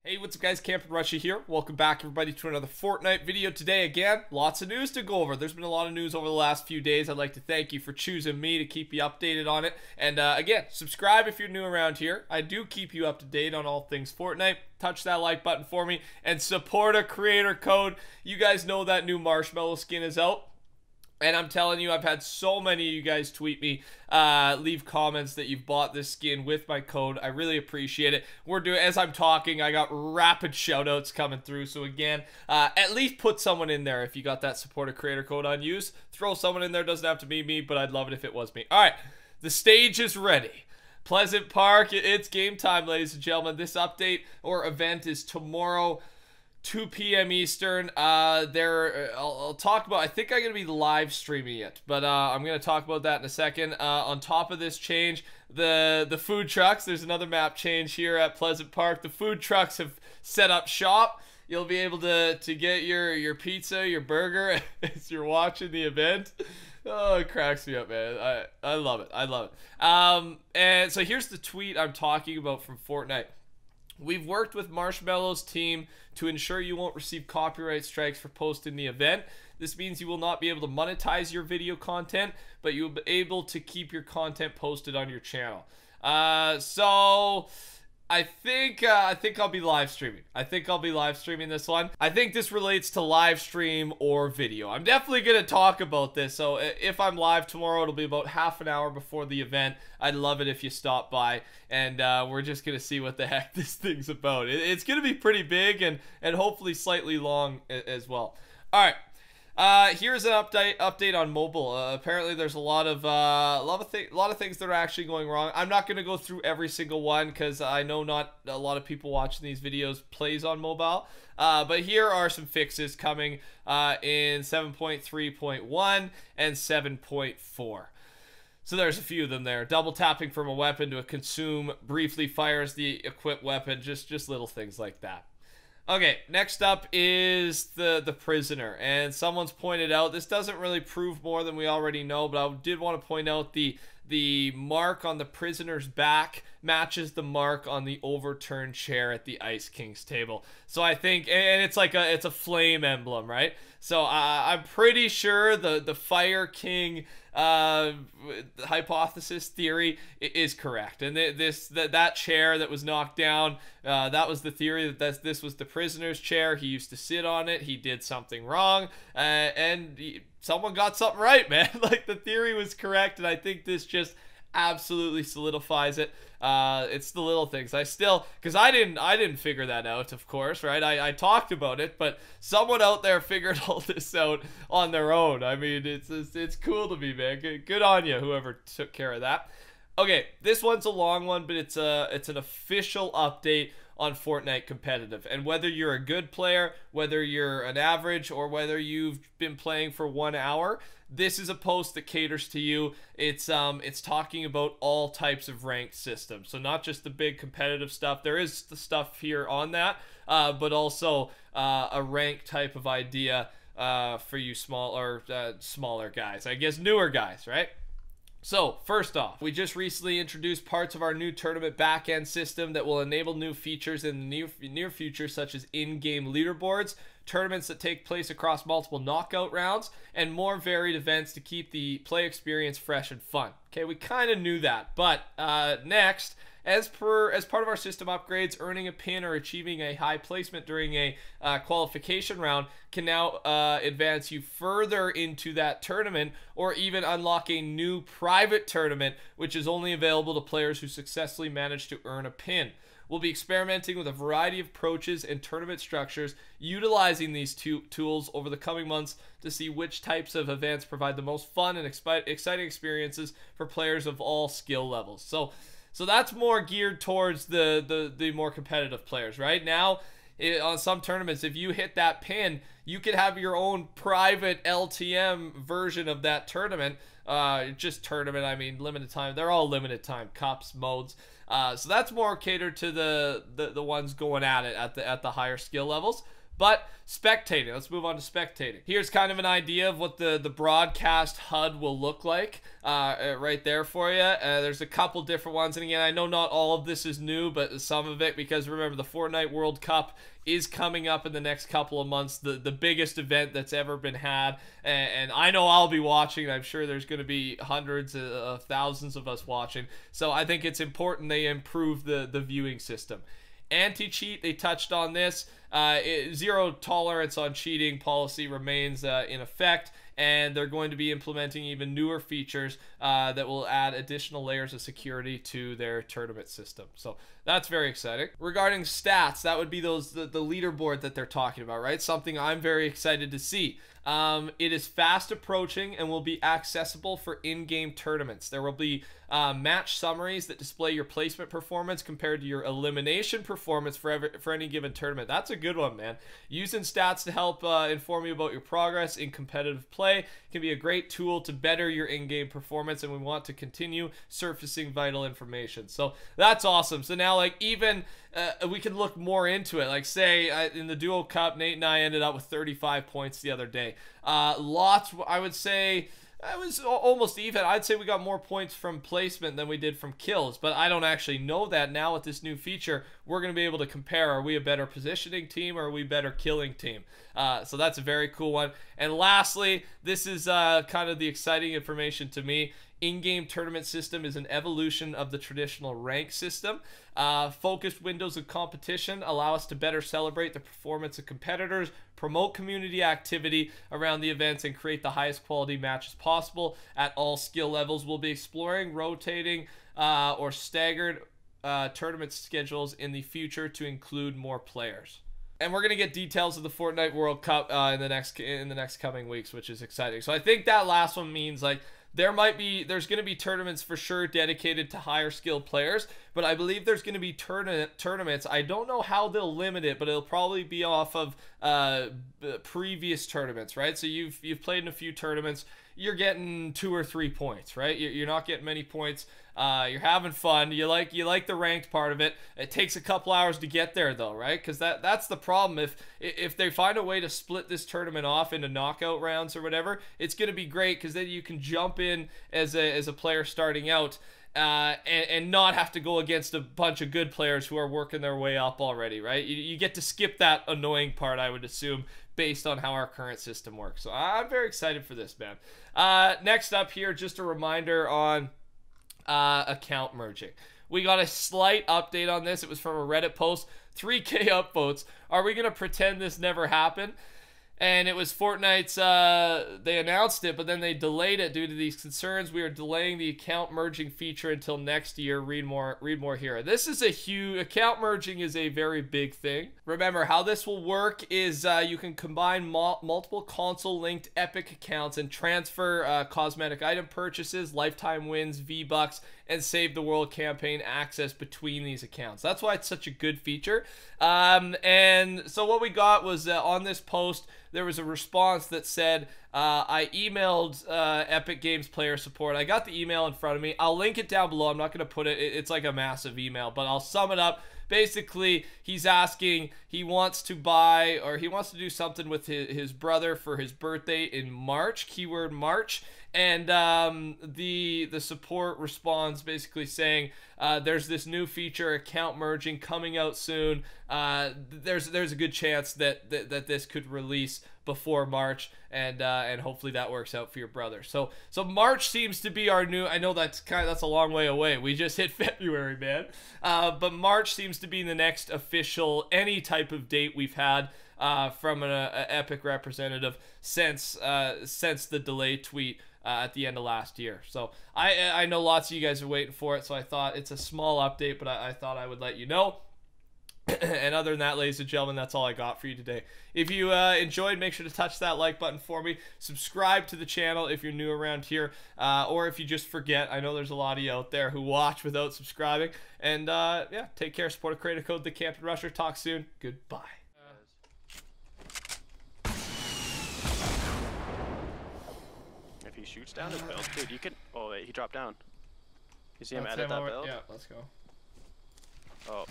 Hey, what's up guys, TheCampingRusher here. Welcome back everybody to another Fortnite video. Today again, lots of news to go over. There's been a lot of news over the last few days. I'd like to thank you for choosing me to keep you updated on it. And again, subscribe if you're new around here. I do keep you up to date on all things Fortnite. Touch that like button for me and support a creator code. You guys know that new marshmallow skin is out. And I'm telling you, I've had so many of you guys tweet me, leave comments that you've bought this skin with my code. I really appreciate it. As I'm talking, I got rapid shout outs coming through. So again, at least put someone in there if you got that supporter creator code on use. Throw someone in there. Doesn't have to be me, but I'd love it if it was me. All right, the stage is ready. Pleasant Park, it's game time, ladies and gentlemen. This update or event is tomorrow, 2 p.m. Eastern. I'll talk about, I think I'm going to be live streaming it, but I'm going to talk about that in a second. On top of this change, the food trucks, there's another map change here at Pleasant Park. The food trucks have set up shop. You'll be able to get your pizza, your burger as you're watching the event. Oh, it cracks me up, man. I love it. I love it. And so here's the tweet I'm talking about from Fortnite. We've worked with Marshmallow's team to ensure you won't receive copyright strikes for posting the event. This means you will not be able to monetize your video content, but you'll be able to keep your content posted on your channel. So I think I'll be live streaming. I think I'll be live streaming this one. I think this relates to live stream or video. I'm definitely going to talk about this. So if I'm live tomorrow, it'll be about half an hour before the event. I'd love it if you stop by, and we're just going to see what the heck this thing's about. It's going to be pretty big and hopefully slightly long as well. All right. Here's an update on mobile. Apparently there's a lot of things that are actually going wrong. I'm not going to go through every single one because I know not a lot of people watching these videos plays on mobile. But here are some fixes coming in 7.3.1 and 7.4. So there's a few of them there. Double tapping from a weapon to a consume briefly fires the equipped weapon. Just little things like that. Okay, next up is the prisoner, and someone's pointed out, this doesn't really prove more than we already know, but I did want to point out the mark on the prisoner's back matches the mark on the overturned chair at the Ice King's table. So I think, and it's like it's a flame emblem, right? So I'm pretty sure the Fire King hypothesis theory is correct, and that chair that was knocked down, that was the theory that this was the prisoner's chair. He used to sit on it. He did something wrong, and someone got something right, man. Like, the theory was correct, and I think this just absolutely solidifies it. It's the little things. Because I didn't figure that out, of course, right? I talked about it, but someone out there figured all this out on their own. I mean, it's cool to me, man. Good on you, whoever took care of that. Okay, this one's a long one, but it's an official update on Fortnite competitive, and whether you're a good player, whether you're an average, or whether you've been playing for 1 hour, this is a post that caters to you. It's talking about all types of ranked systems, so not just the big competitive stuff. There is the stuff here on that, but also a ranked type of idea for you smaller guys, I guess newer guys, right? So, first off, we just recently introduced parts of our new tournament backend system that will enable new features in the near future, such as in-game leaderboards, tournaments that take place across multiple knockout rounds, and more varied events to keep the play experience fresh and fun. Okay, we kind of knew that, but next, as part of our system upgrades, earning a pin or achieving a high placement during a qualification round can now advance you further into that tournament, or even unlock a new private tournament, which is only available to players who successfully manage to earn a pin. We'll be experimenting with a variety of approaches and tournament structures, utilizing these tools over the coming months to see which types of events provide the most fun and exciting experiences for players of all skill levels. So that's more geared towards the more competitive players, right? Now, on some tournaments, if you hit that pin, you could have your own private LTM version of that tournament. Just tournament, I mean limited time. They're all limited time cups, modes. So that's more catered to the ones going at it at the higher skill levels. But spectating, let's move on to spectating. Here's kind of an idea of what the broadcast HUD will look like right there for you. There's a couple different ones, and again, I know not all of this is new, but some of it, because remember, the Fortnite World Cup is coming up in the next couple of months, the biggest event that's ever been had, and I know I'll be watching. I'm sure there's going to be hundreds of thousands of us watching, so I think it's important they improve the viewing system. Anti-cheat, they touched on this. Zero tolerance on cheating policy remains in effect, and they're going to be implementing even newer features that will add additional layers of security to their tournament system. So that's very exciting. Regarding stats, that would be the leaderboard that they're talking about, right? Something I'm very excited to see. It is fast approaching and will be accessible for in-game tournaments. There will be match summaries that display your placement performance compared to your elimination performance for any given tournament. That's a good one, man. Using stats to help inform you about your progress in competitive play can be a great tool to better your in-game performance, and we want to continue surfacing vital information. So that's awesome. So now, like, even we can look more into it. Like, say in the Duo Cup, Nate and I ended up with 35 points the other day. Lots, I would say. It was almost even. I'd say we got more points from placement than we did from kills, but I don't actually know that. Now with this new feature, we're going to be able to compare. Are we a better positioning team, or are we a better killing team? So that's a very cool one. And lastly, this is kind of the exciting information to me. In-game tournament system is an evolution of the traditional rank system. Focused windows of competition allow us to better celebrate the performance of competitors, promote community activity around the events, and create the highest quality matches possible at all skill levels. We'll be exploring rotating or staggered tournament schedules in the future to include more players. And we're gonna get details of the Fortnite World Cup in the next coming weeks, which is exciting. So I think that last one means, like, there's going to be tournaments for sure dedicated to higher skilled players, but I believe there's going to be tournaments. I don't know how they'll limit it, but it'll probably be off of previous tournaments, right? So you've played in a few tournaments, you're getting 2 or 3 points, right? You're not getting many points. You're having fun. You like the ranked part of it. It takes a couple hours to get there, though, right? Because that's the problem. If they find a way to split this tournament off into knockout rounds or whatever, it's going to be great, because then you can jump in as a player starting out and not have to go against a bunch of good players who are working their way up already, right? You get to skip that annoying part, I would assume, based on how our current system works. So I'm very excited for this, man. Next up here, just a reminder on account merging. We got a slight update on this. It was from a Reddit post. 3K upvotes. Are we going to pretend this never happened? And it was Fortnite's, they announced it, but then they delayed it due to these concerns. We are delaying the account merging feature until next year. Read more here. This is a huge, account merging is a very big thing. Remember, how this will work is you can combine multiple console-linked Epic accounts and transfer cosmetic item purchases, lifetime wins, V-Bucks, and Save the World campaign access between these accounts. That's why it's such a good feature. And so what we got was on this post, there was a response that said, I emailed Epic Games player support. I got the email in front of me. I'll link it down below. I'm not going to put it. It's like a massive email, but I'll sum it up. Basically, he's asking, he wants to buy, or he wants to do something with his brother for his birthday in March, keyword March. And the support responds basically saying, there's this new feature, account merging, coming out soon. There's a good chance that this could release before March, and hopefully that works out for your brother. So March seems to be our new. I know that's a long way away. We just hit February, man. But March seems to be the next official any type of date we've had from an Epic representative since the delay tweet at the end of last year. So I know lots of you guys are waiting for it, so I thought it's a small update, but I thought I would let you know. And other than that, ladies and gentlemen, that's all I got for you today. If you enjoyed, make sure to touch that like button for me. Subscribe to the channel if you're new around here, or if you just forget. I know there's a lot of you out there who watch without subscribing. And yeah, take care. Support a creator code TheCampingRusher. Talk soon. Goodbye. If he shoots down his build, dude, you can. Oh wait, he dropped down. You see him Let's edit that build? Yeah, let's go. Oh.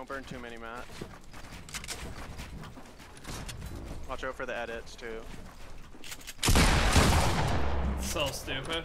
Don't burn too many mats. Watch out for the edits too. So stupid.